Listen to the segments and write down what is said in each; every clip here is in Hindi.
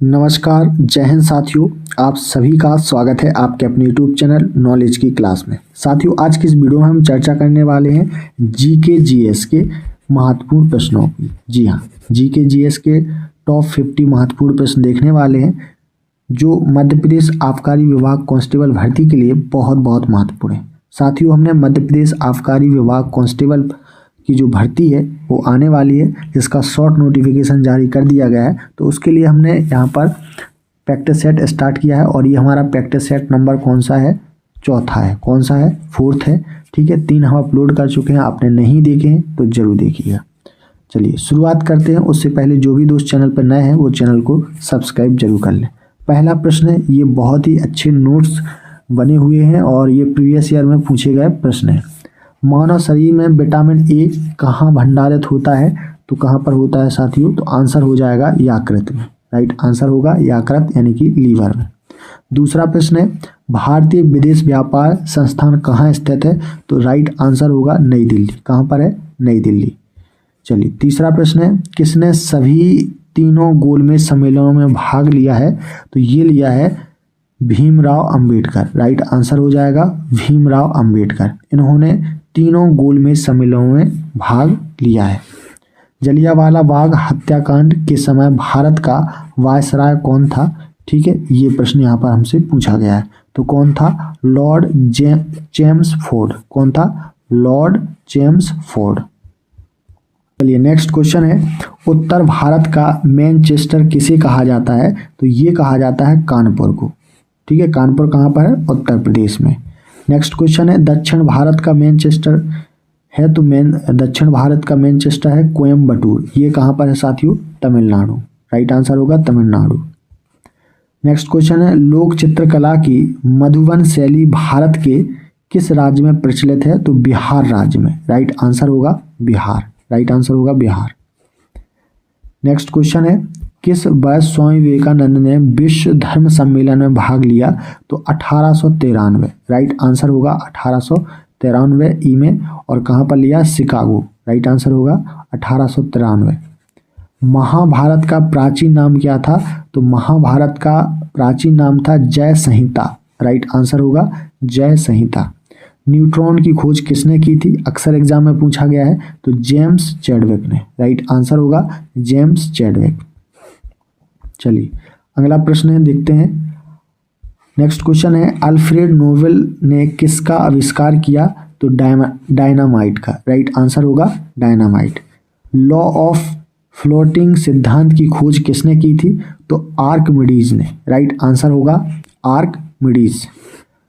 नमस्कार, जय हिंद साथियों। आप सभी का स्वागत है आपके अपने यूट्यूब चैनल नॉलेज की क्लास में। साथियों, आज की इस वीडियो में हम चर्चा करने वाले हैं जीके जीएस के महत्वपूर्ण प्रश्नों की। जी हाँ, जीके जीएस के टॉप 50 महत्वपूर्ण प्रश्न देखने वाले हैं जो मध्य प्रदेश आबकारी विभाग कांस्टेबल भर्ती के लिए बहुत बहुत महत्वपूर्ण है। साथियों, हमने मध्य प्रदेश आबकारी विभाग कांस्टेबल की जो भर्ती है वो आने वाली है, जिसका शॉर्ट नोटिफिकेशन जारी कर दिया गया है। तो उसके लिए हमने यहाँ पर प्रैक्टिस सेट स्टार्ट किया है और ये हमारा प्रैक्टिस सेट नंबर कौन सा है? चौथा है। कौन सा है? फोर्थ है। ठीक है, 3 हम अपलोड कर चुके हैं, आपने नहीं देखे हैं तो जरूर देखिएगा। चलिए शुरुआत करते हैं। उससे पहले जो भी दोस्त चैनल पर नए हैं वो चैनल को सब्सक्राइब जरूर कर लें। पहला प्रश्न है, ये बहुत ही अच्छे नोट्स बने हुए हैं और ये प्रीवियस ईयर में पूछे गए प्रश्न है। मानव शरीर में विटामिन ए कहाँ भंडारित होता है? तो कहाँ पर होता है साथियों? तो आंसर हो जाएगा यकृत में। राइट आंसर होगा यकृत यानी कि लीवर में। दूसरा प्रश्न है, भारतीय विदेश व्यापार संस्थान कहाँ स्थित है? तो राइट आंसर होगा नई दिल्ली। कहाँ पर है? नई दिल्ली। चलिए तीसरा प्रश्न है, किसने सभी तीनों गोलमेज सम्मेलनों में भाग लिया है? तो ये लिया है भीमराव अंबेडकर। राइट आंसर हो जाएगा भीमराव अंबेडकर। इन्होंने तीनों गोलमेज सम्मेलनों में भाग लिया है। जलियांवाला बाग हत्याकांड के समय भारत का वायसराय कौन था? ठीक है, ये प्रश्न यहाँ पर हमसे पूछा गया है। तो कौन था? Lord James Ford. कौन था? Lord James Ford. चलिए नेक्स्ट क्वेश्चन है, उत्तर भारत का मैनचेस्टर किसे कहा जाता है? तो ये कहा जाता है कानपुर को। ठीक है, कानपुर कहाँ पर है? उत्तर प्रदेश में। नेक्स्ट क्वेश्चन है, दक्षिण भारत का मैनचेस्टर है तो दक्षिण भारत का मैनचेस्टर है कोयम्बटूर। ये कहाँ पर है साथियों? तमिलनाडु। राइट आंसर होगा तमिलनाडु। नेक्स्ट क्वेश्चन है, लोक चित्रकला की मधुबन शैली भारत के किस राज्य में प्रचलित है? तो बिहार राज्य में। राइट आंसर होगा बिहार। राइट आंसर होगा बिहार। नेक्स्ट क्वेश्चन है, किस वर्ष स्वामी विवेकानंद ने विश्व धर्म सम्मेलन में भाग लिया? तो 1893। राइट आंसर होगा 1893 ई में। और कहाँ पर लिया? शिकागो। राइट आंसर होगा 1893। महाभारत का प्राचीन नाम क्या था? तो महाभारत का प्राचीन नाम था जय संहिता। राइट आंसर होगा जय संहिता। न्यूट्रॉन की खोज किसने की थी? अक्सर एग्जाम में पूछा गया है। तो जेम्स चैडविक ने। राइट आंसर होगा जेम्स चैडविक। चलिए अगला प्रश्न है, देखते हैं। नेक्स्ट क्वेश्चन है, अल्फ्रेड नोबेल ने किसका आविष्कार किया? तो डायनामाइट का। राइट आंसर होगा डायनामाइट। लॉ ऑफ फ्लोटिंग सिद्धांत की खोज किसने की थी? तो आर्किमिडीज ने। राइट आंसर होगा आर्किमिडीज।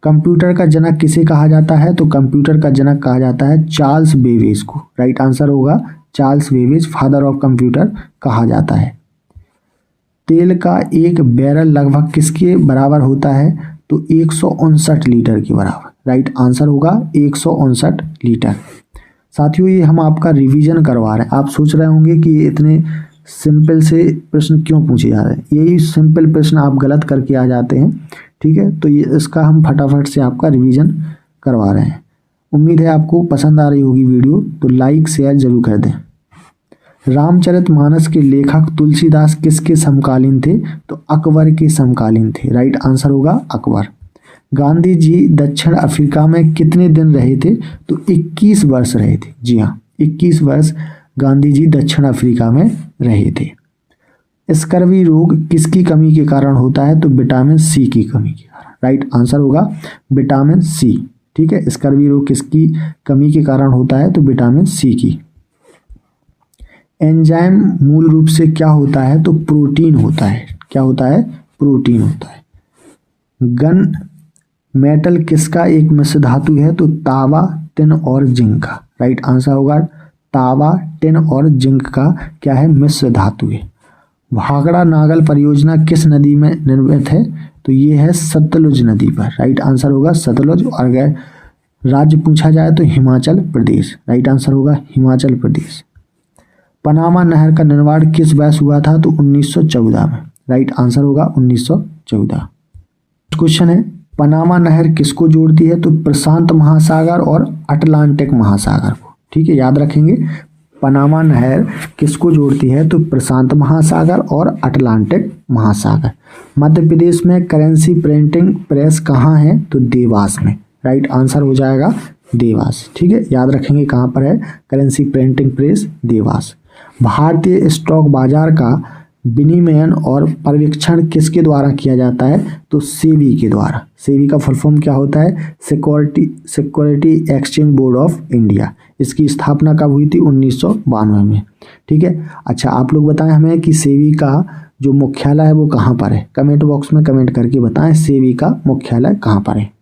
कंप्यूटर का जनक किसे कहा जाता है? तो कंप्यूटर का जनक कहा जाता है चार्ल्स बेबेज को। राइट आंसर होगा Charles Babbage, father of computer कहा जाता है। तेल का एक बैरल लगभग किसके बराबर होता है? तो 159 लीटर के बराबर। राइट आंसर होगा 159 लीटर। साथियों, ये हम आपका रिवीजन करवा रहे हैं। आप सोच रहे होंगे कि ये इतने सिंपल से प्रश्न क्यों पूछे जा रहे हैं। यही सिंपल प्रश्न आप गलत करके आ जाते हैं। ठीक है, तो ये इसका हम फटाफट से आपका रिवीजन करवा रहे हैं। उम्मीद है आपको पसंद आ रही होगी वीडियो, तो लाइक शेयर जरूर कर दें। रामचरितमानस के लेखक तुलसीदास किसके समकालीन थे? तो अकबर के समकालीन थे। राइट आंसर होगा अकबर। गांधी जी दक्षिण अफ्रीका में कितने दिन रहे थे? तो 21 वर्ष रहे थे। जी हाँ, 21 वर्ष गांधी जी दक्षिण अफ्रीका में रहे थे। स्कर्वी रोग किसकी कमी के कारण होता है? तो विटामिन सी की कमी के कारण। राइट आंसर होगा विटामिन सी। ठीक है, स्कर्वी रोग किसकी कमी के कारण होता है? तो विटामिन सी की। एंजाइम मूल रूप से क्या होता है? तो प्रोटीन होता है। क्या होता है? प्रोटीन होता है। गन मेटल किसका एक मिश्र धातु है? तो तांबा, टिन और जिंक का। राइट आंसर होगा तांबा, टिन और जिंक का क्या है? मिश्र धातु है। भाखड़ा नागल परियोजना किस नदी में निर्मित है? तो ये है सतलुज नदी पर। राइट आंसर होगा सतलुज। और अगर राज्य पूछा जाए तो हिमाचल प्रदेश। राइट आंसर होगा हिमाचल प्रदेश। पनामा नहर का निर्माण किस वर्ष हुआ था? तो 1914 में। राइट आंसर होगा 1914। क्वेश्चन है, पनामा नहर किसको जोड़ती है? तो प्रशांत महासागर और अटलांटिक महासागर को। ठीक है, याद रखेंगे। पनामा नहर किसको जोड़ती है? तो प्रशांत महासागर और अटलांटिक महासागर। मध्य प्रदेश में करेंसी प्रिंटिंग प्रेस कहाँ है? तो देवास में। राइट आंसर हो जाएगा देवास। ठीक है, याद रखेंगे कहाँ पर है करेंसी प्रिंटिंग प्रेस? देवास। भारतीय स्टॉक बाजार का विनियमन और पर्यवेक्षण किसके द्वारा किया जाता है? तो सेबी के द्वारा। सेबी का फुल फॉर्म क्या होता है? Security exchange board of India. इसकी स्थापना कब हुई थी? 1992 में। ठीक है, अच्छा आप लोग बताएं हमें कि सेबी का जो मुख्यालय है वो कहाँ पर है? कमेंट बॉक्स में कमेंट करके बताएं सेबी का मुख्यालय कहाँ पर है।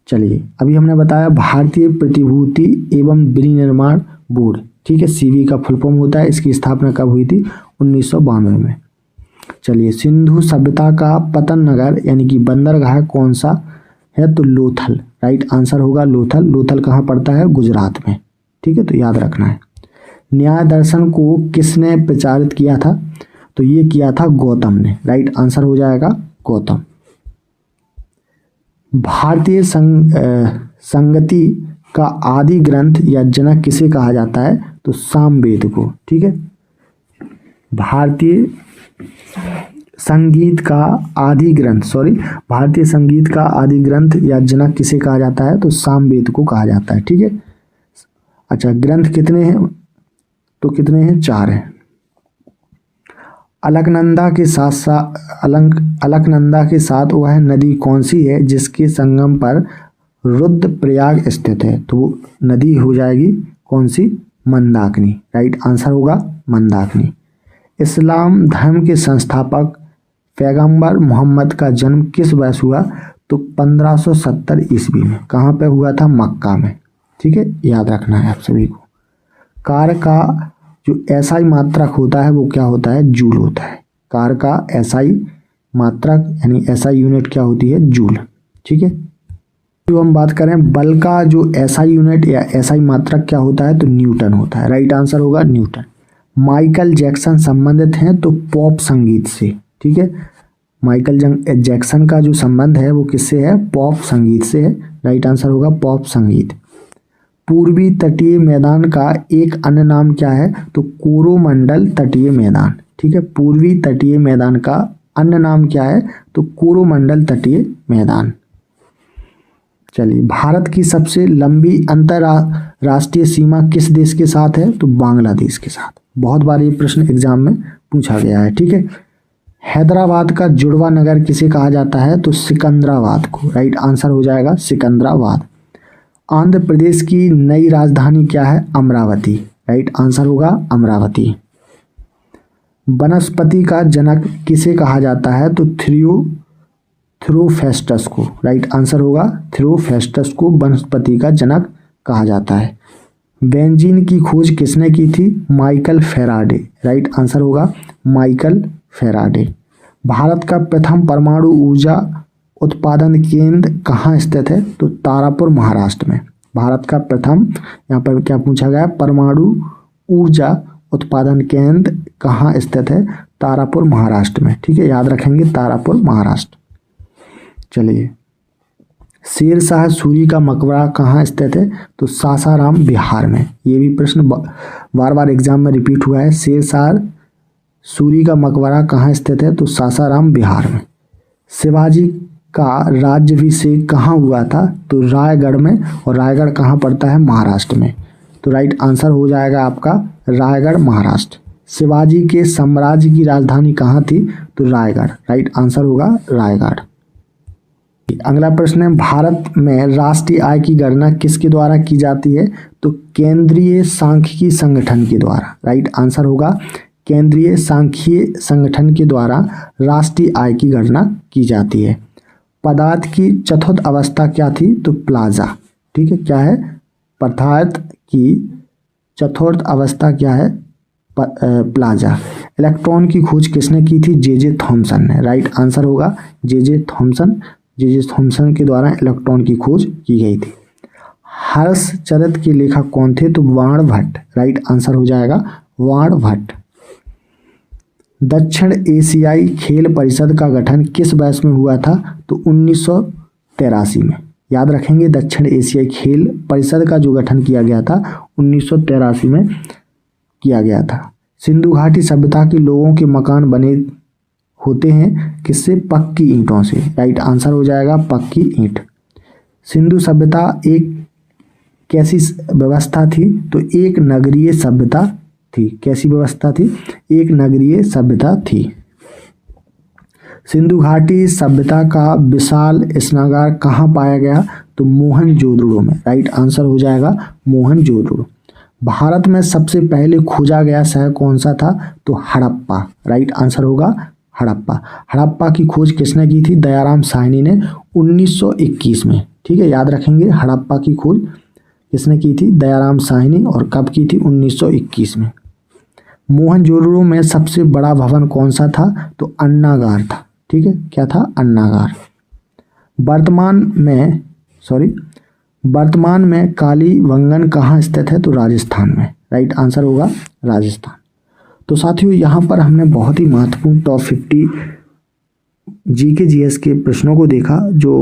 चलिए, अभी हमने बताया भारतीय प्रतिभूति एवं विनिर्माण बोर्ड। ठीक है, सीबी का फुल फॉर्म होता है। इसकी स्थापना कब हुई थी? 1992 में। चलिए, सिंधु सभ्यता का पतन नगर यानी कि बंदरगाह कौन सा है? तो लोथल। राइट आंसर होगा लोथल। लोथल कहाँ पड़ता है? गुजरात में। ठीक है, तो याद रखना है। न्याय दर्शन को किसने प्रचारित किया था? तो ये किया था गौतम ने। राइट आंसर हो जाएगा गौतम। भारतीय संगति का आदि ग्रंथ या जनक किसे कहा जाता है? तो सामवेद को। ठीक है, भारतीय संगीत का आदि ग्रंथ या जनक किसे कहा जाता है? तो सामवेद को कहा जाता है। ठीक है, अच्छा ग्रंथ कितने हैं? तो कितने हैं? 4 हैं। अलकनंदा के साथ वह नदी कौन सी है जिसके संगम पर रुद्रप्रयाग स्थित है? तो वो नदी हो जाएगी कौन सी? मंदाकिनी। राइट आंसर होगा मंदाकिनी। इस्लाम धर्म के संस्थापक पैगंबर मोहम्मद का जन्म किस वर्ष हुआ? तो 1570 ईस्वी में। कहाँ पे हुआ था? मक्का में। ठीक है, याद रखना है आप सभी को। कार का जो एसआई मात्रक होता है वो क्या होता है? जूल होता है। कार का एसआई मात्रक यानी एसआई यूनिट क्या होती है? जूल। ठीक है, तो हम बात करें बल का जो एसआई यूनिट या एसआई मात्रक क्या होता है? तो न्यूटन होता है। राइट आंसर होगा न्यूटन। माइकल जैक्सन संबंधित हैं तो पॉप संगीत से। ठीक है, माइकल जैक्सन का जो संबंध है वो किससे है? पॉप संगीत से है। राइट आंसर होगा पॉप संगीत। पूर्वी तटीय मैदान का एक अन्य नाम क्या है? तो कोरोमंडल तटीय मैदान। ठीक है, पूर्वी तटीय मैदान का अन्य नाम क्या है? तो कोरोमंडल तटीय मैदान। चलिए, भारत की सबसे लंबी अंतरराष्ट्रीय सीमा किस देश के साथ है? तो बांग्लादेश के साथ। बहुत बार ये प्रश्न एग्जाम में पूछा गया है। ठीक है, हैदराबाद का जुड़वा नगर किसे कहा जाता है? तो सिकंदराबाद को। राइट आंसर हो जाएगा सिकंदराबाद। आंध्र प्रदेश की नई राजधानी क्या है? अमरावती। राइट आंसर होगा अमरावती। वनस्पति का जनक किसे कहा जाता है? तो थियोफ्रास्टस को। राइट आंसर होगा थियोफ्रास्टस को वनस्पति का जनक कहा जाता है। बेंजीन की खोज किसने की थी? Michael Faraday. राइट आंसर होगा माइकल फैराडे। भारत का प्रथम परमाणु ऊर्जा उत्पादन केंद्र कहाँ स्थित है? तो तारापुर महाराष्ट्र में। भारत का प्रथम, यहाँ पर क्या पूछा गया? परमाणु ऊर्जा उत्पादन केंद्र कहाँ स्थित है? तारापुर महाराष्ट्र में। ठीक है, याद रखेंगे तारापुर महाराष्ट्र। चलिए, शेरशाह सूरी का मकबरा कहाँ स्थित है? तो सासाराम बिहार में। ये भी प्रश्न बार बार एग्जाम में रिपीट हुआ है। शेरशाह सूरी का मकबरा कहाँ स्थित है? तो सासाराम बिहार में। शिवाजी का राज्याभिषेक कहाँ हुआ था? तो रायगढ़ में। और रायगढ़ कहाँ पड़ता है? महाराष्ट्र में। तो राइट आंसर हो जाएगा आपका रायगढ़ महाराष्ट्र। शिवाजी के साम्राज्य की राजधानी कहाँ थी? तो रायगढ़। राइट आंसर होगा रायगढ़। अगला प्रश्न है, भारत में राष्ट्रीय आय की गणना किसके द्वारा की जाती है? तो केंद्रीय सांख्यिकी संगठन के द्वारा। राइट आंसर होगा केंद्रीय सांख्यिकी संगठन के द्वारा राष्ट्रीय आय की गणना की जाती है। पदार्थ की चतुर्थ अवस्था क्या थी? तो प्लाजा। ठीक है, क्या है? पदार्थ की चतुर्थ अवस्था क्या है? प्लाजा। इलेक्ट्रॉन की खोज किसने की थी? जे थॉमसन ने। राइट आंसर होगा जे थॉमसन के द्वारा इलेक्ट्रॉन की खोज की गई थी। हर्षचरित के लेखक कौन थे? तो बाणभट्ट। राइट आंसर हो जाएगा बाणभट्ट। दक्षिण एशियाई खेल परिषद का गठन किस वर्ष में हुआ था? तो 1983 में। याद रखेंगे, दक्षिण एशियाई खेल परिषद का जो गठन किया गया था 1983 में किया गया था। सिंधु घाटी सभ्यता के लोगों के मकान बने होते हैं किससे? पक्की ईंटों से। राइट आंसर हो जाएगा पक्की ईंट। सिंधु सभ्यता एक कैसी व्यवस्था थी? तो एक नगरीय सभ्यता थी। कैसी व्यवस्था थी? एक नगरीय सभ्यता थी। सिंधु घाटी सभ्यता का विशाल स्नानगार कहाँ पाया गया? तो मोहनजोदड़ो में। राइट आंसर हो जाएगा मोहनजोदड़ो। भारत में सबसे पहले खोजा गया शहर कौन सा था? तो हड़प्पा। राइट आंसर होगा हड़प्पा। हड़प्पा की खोज किसने की थी? दयाराम साहनी ने 1921 में। ठीक है, याद रखेंगे हड़प्पा की खोज किसने की थी? दयाराम साहनी। और कब की थी? 1921 में। मोहनजोदड़ो में सबसे बड़ा भवन कौन सा था? तो अन्नागार था। ठीक है, क्या था? अन्नागार। वर्तमान में कालीबंगन कहाँ स्थित है? तो राजस्थान में। राइट आंसर होगा राजस्थान। तो साथियों यहाँ पर हमने बहुत ही महत्वपूर्ण टॉप 50 जीके जीएस के प्रश्नों को देखा जो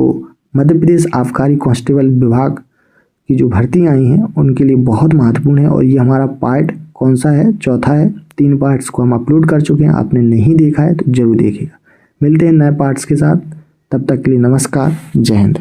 मध्य प्रदेश आबकारी कांस्टेबल विभाग की जो भर्ती आई हैं उनके लिए बहुत महत्वपूर्ण है। और ये हमारा पार्ट कौन सा है? चौथा है। 3 पार्ट्स को हम अपलोड कर चुके हैं। आपने नहीं देखा है तो जरूर देखिएगा। मिलते हैं नए पार्ट्स के साथ। तब तक के लिए नमस्कार। जय हिंद।